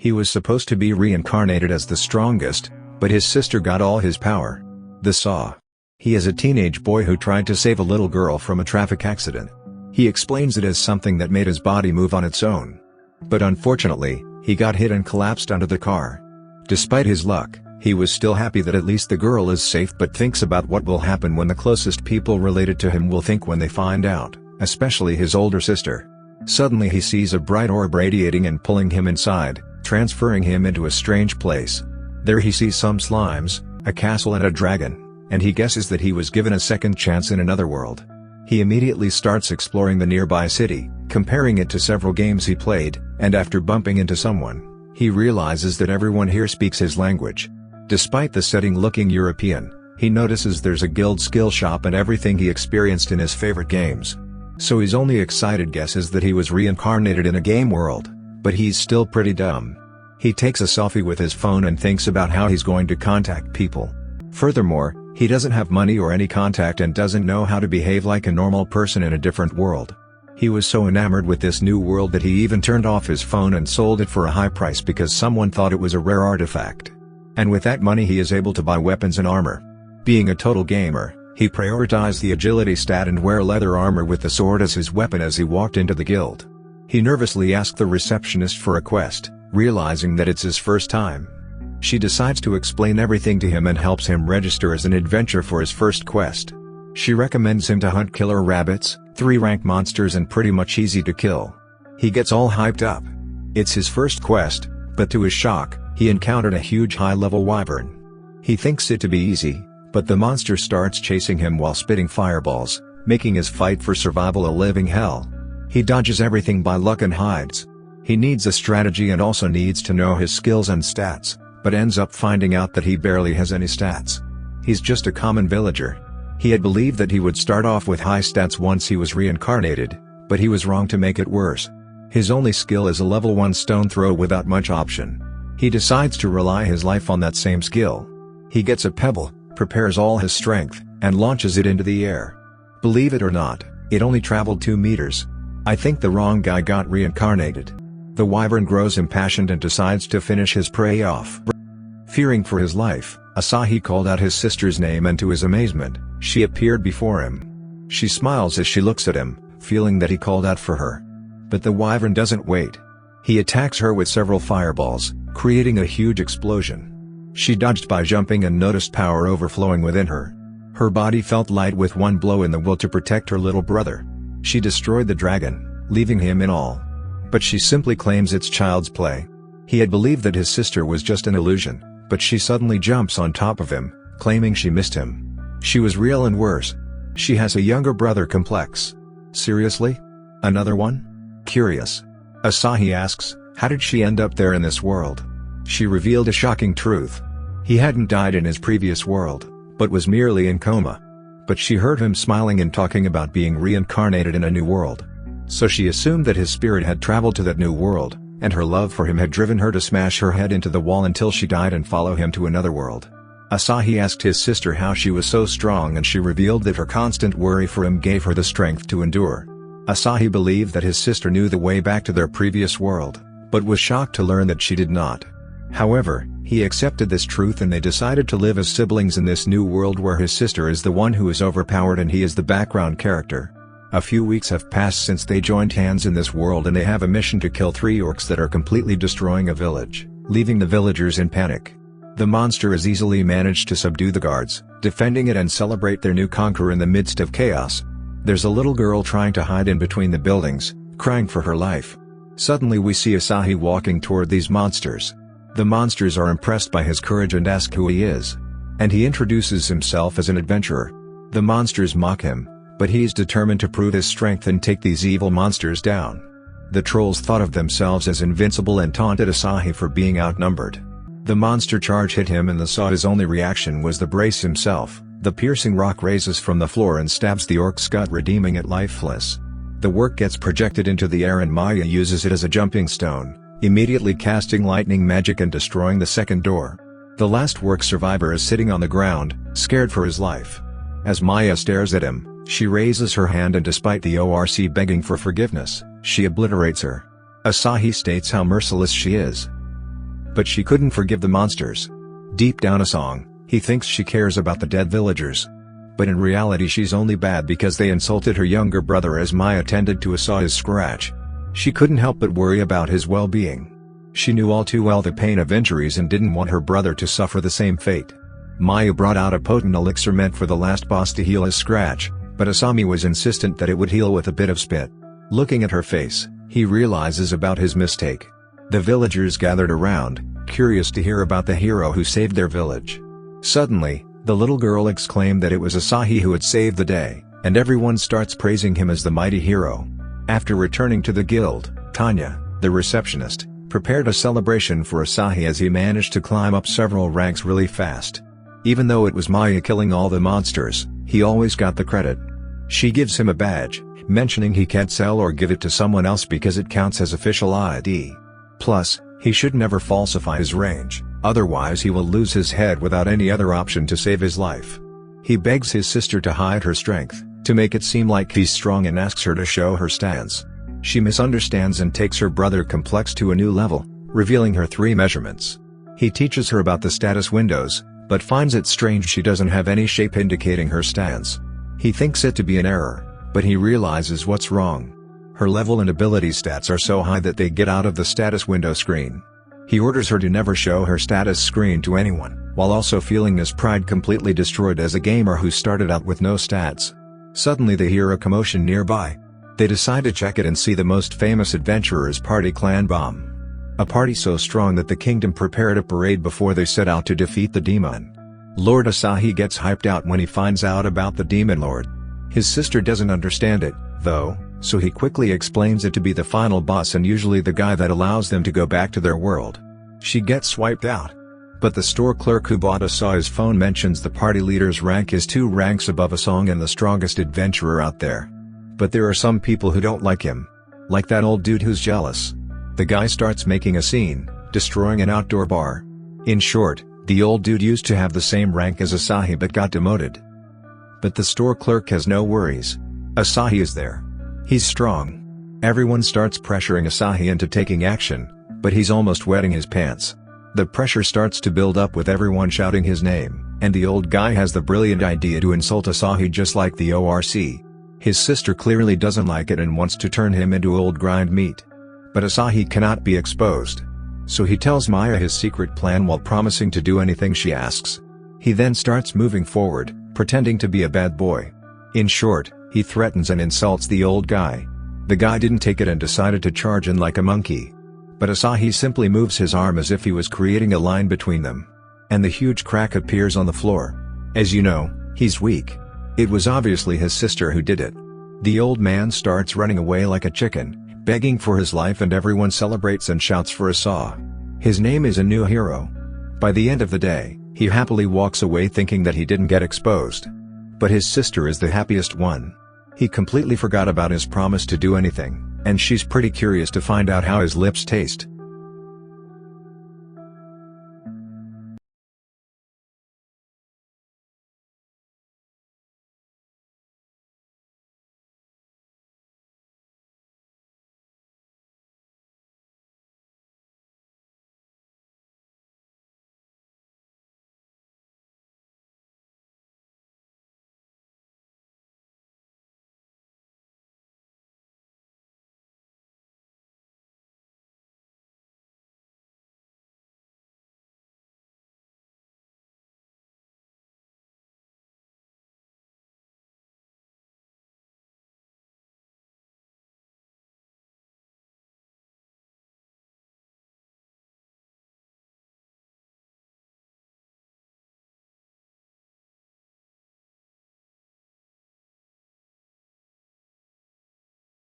He was supposed to be reincarnated as the strongest, but his sister got all his power. The Saw. He is a teenage boy who tried to save a little girl from a traffic accident. He explains it as something that made his body move on its own. But unfortunately, he got hit and collapsed under the car. Despite his luck, he was still happy that at least the girl is safe, but thinks about what will happen when the closest people related to him will think when they find out, especially his older sister. Suddenly he sees a bright orb radiating and pulling him inside, transferring him into a strange place. There he sees some slimes, a castle and a dragon, and he guesses that he was given a second chance in another world. He immediately starts exploring the nearby city, comparing it to several games he played, and after bumping into someone, he realizes that everyone here speaks his language. Despite the setting looking European, he notices there's a guild skill shop and everything he experienced in his favorite games. So his only excited guess is that he was reincarnated in a game world, but he's still pretty dumb. He takes a selfie with his phone and thinks about how he's going to contact people. Furthermore, he doesn't have money or any contact and doesn't know how to behave like a normal person in a different world. He was so enamored with this new world that he even turned off his phone and sold it for a high price because someone thought it was a rare artifact. And with that money he is able to buy weapons and armor. Being a total gamer, he prioritized the agility stat and wear leather armor with the sword as his weapon as he walked into the guild. He nervously asked the receptionist for a quest, realizing that it's his first time. She decides to explain everything to him and helps him register as an adventurer for his first quest. She recommends him to hunt killer rabbits, 3-rank monsters and pretty much easy to kill. He gets all hyped up. It's his first quest, but to his shock, he encountered a huge high-level wyvern. He thinks it to be easy, but the monster starts chasing him while spitting fireballs, making his fight for survival a living hell. He dodges everything by luck and hides. He needs a strategy and also needs to know his skills and stats, but ends up finding out that he barely has any stats. He's just a common villager. He had believed that he would start off with high stats once he was reincarnated, but he was wrong to make it worse. His only skill is a level 1 stone throw without much option. He decides to rely his life on that same skill. He gets a pebble, prepares all his strength, and launches it into the air. Believe it or not, it only traveled 2 meters. I think the wrong guy got reincarnated. The wyvern grows impassioned and decides to finish his prey off. Fearing for his life, Asahi called out his sister's name and to his amazement, she appeared before him. She smiles as she looks at him, feeling that he called out for her. But the wyvern doesn't wait. He attacks her with several fireballs, creating a huge explosion. She dodged by jumping and noticed power overflowing within her. Her body felt light with one blow in the will to protect her little brother. She destroyed the dragon, leaving him in awe. But she simply claims it's child's play. He had believed that his sister was just an illusion, but she suddenly jumps on top of him, claiming she missed him. She was real and worse. She has a younger brother complex. Seriously? Another one? Curious. Asahi asks, how did she end up there in this world? She revealed a shocking truth. He hadn't died in his previous world, but was merely in coma. But she heard him smiling and talking about being reincarnated in a new world. So she assumed that his spirit had traveled to that new world, and her love for him had driven her to smash her head into the wall until she died and follow him to another world. Asahi asked his sister how she was so strong and she revealed that her constant worry for him gave her the strength to endure. Asahi believed that his sister knew the way back to their previous world, but was shocked to learn that she did not. However, he accepted this truth and they decided to live as siblings in this new world where his sister is the one who is overpowered and he is the background character. A few weeks have passed since they joined hands in this world and they have a mission to kill 3 orcs that are completely destroying a village, leaving the villagers in panic. The monster has easily managed to subdue the guards, defending it and celebrate their new conqueror in the midst of chaos. There's a little girl trying to hide in between the buildings, crying for her life. Suddenly we see Asahi walking toward these monsters. The monsters are impressed by his courage and ask who he is. And he introduces himself as an adventurer. The monsters mock him, but he's determined to prove his strength and take these evil monsters down. The trolls thought of themselves as invincible and taunted Asahi for being outnumbered. The monster charge hit him and the Saw's only reaction was to brace himself. The piercing rock raises from the floor and stabs the orc's gut, redeeming it lifeless. The work gets projected into the air and Maya uses it as a jumping stone, immediately casting lightning magic and destroying the second door. The last work survivor is sitting on the ground, scared for his life. As Maya stares at him, she raises her hand and despite the ORC begging for forgiveness, she obliterates her. Asahi states how merciless she is. But she couldn't forgive the monsters. Deep down Asong, he thinks she cares about the dead villagers. But in reality she's only bad because they insulted her younger brother as Maya tended to saw his scratch. She couldn't help but worry about his well-being. She knew all too well the pain of injuries and didn't want her brother to suffer the same fate. Maya brought out a potent elixir meant for the last boss to heal his scratch, but Asami was insistent that it would heal with a bit of spit. Looking at her face, he realizes about his mistake. The villagers gathered around, curious to hear about the hero who saved their village. Suddenly, the little girl exclaimed that it was Asahi who had saved the day, and everyone starts praising him as the mighty hero. After returning to the guild, Tanya, the receptionist, prepared a celebration for Asahi as he managed to climb up several ranks really fast. Even though it was Maya killing all the monsters, he always got the credit. She gives him a badge, mentioning he can't sell or give it to someone else because it counts as official ID. Plus, he should never falsify his range, otherwise he will lose his head without any other option to save his life. He begs his sister to hide her strength, to make it seem like he's strong, and asks her to show her stance. She misunderstands and takes her brother complex to a new level, revealing her 3 measurements. He teaches her about the status windows, but finds it strange she doesn't have any shape indicating her stance. He thinks it to be an error, but he realizes what's wrong. Her level and ability stats are so high that they get out of the status window screen. He orders her to never show her status screen to anyone, while also feeling his pride completely destroyed as a gamer who started out with no stats. Suddenly they hear a commotion nearby. They decide to check it and see the most famous adventurer's party, Clan Bomb. A party so strong that the kingdom prepared a parade before they set out to defeat the demon. Lord Asahi gets hyped out when he finds out about the demon lord. His sister doesn't understand it, though, so he quickly explains it to be the final boss and usually the guy that allows them to go back to their world. She gets wiped out. But the store clerk who bought Asahi's phone mentions the party leader's rank is 2 ranks above Asong and the strongest adventurer out there. But there are some people who don't like him. Like that old dude who's jealous. The guy starts making a scene, destroying an outdoor bar. In short, the old dude used to have the same rank as Asahi but got demoted. But the store clerk has no worries. Asahi is there. He's strong. Everyone starts pressuring Asahi into taking action, but he's almost wetting his pants. The pressure starts to build up with everyone shouting his name, and the old guy has the brilliant idea to insult Asahi just like the ORC. His sister clearly doesn't like it and wants to turn him into old grind meat. But Asahi cannot be exposed. So he tells Maya his secret plan while promising to do anything she asks. He then starts moving forward, pretending to be a bad boy. In short, he threatens and insults the old guy. The guy didn't take it and decided to charge in like a monkey. But Asahi simply moves his arm as if he was creating a line between them. And the huge crack appears on the floor. As you know, he's weak. It was obviously his sister who did it. The old man starts running away like a chicken, begging for his life, and everyone celebrates and shouts for Asa. His name is a new hero. By the end of the day, he happily walks away thinking that he didn't get exposed. But his sister is the happiest one. He completely forgot about his promise to do anything, and she's pretty curious to find out how his lips taste.